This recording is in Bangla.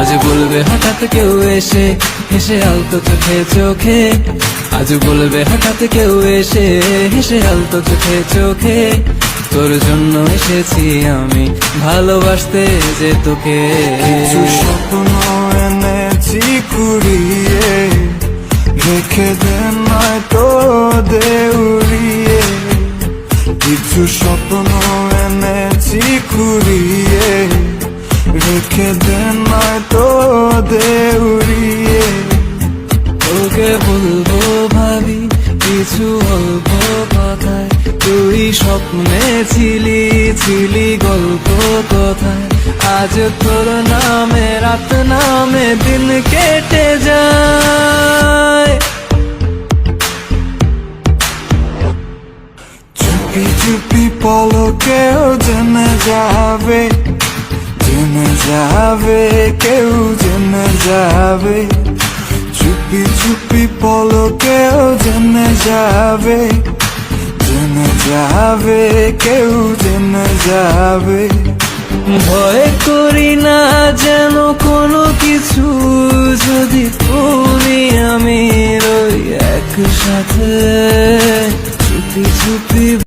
আজ বলবে হঠাৎ কেউ এসে হেসে আলতো চোখে চোখে, আজ বলবে হঠাৎ কেউ এসে হেসে আলতো চোখে চোখে, তোর জন্য এসেছি আমি ভালোবাসতে যে তোকে। কিছু স্বপ্ন এনেছি কুড়িয়ে, রেখে দে নয়তো দে উড়িয়ে। কিছু স্বপ্ন এনেছি কুড়িয়ে, রেখে দে নয়তো দে উড়িয়ে। তোকে বলবো ভাবি কিছু অল্প কথায়, তুই স্বপ্নে ছিলি ছিলি গল্প কথায়। আজ তোর নামে রাত নামে দিন কেটে যায়। চুপি চুপি পলকেও জেনে যাবে, জেনে যাবে, কেউ জেনে যাবে। চুপি চুপি পলকেও জেনে যাবে, জেনে যাবে, কেউ জেনে যাবে। ভয় করি না যেন কোনো কিছু, যদি তুমি আমি রই একসাথে।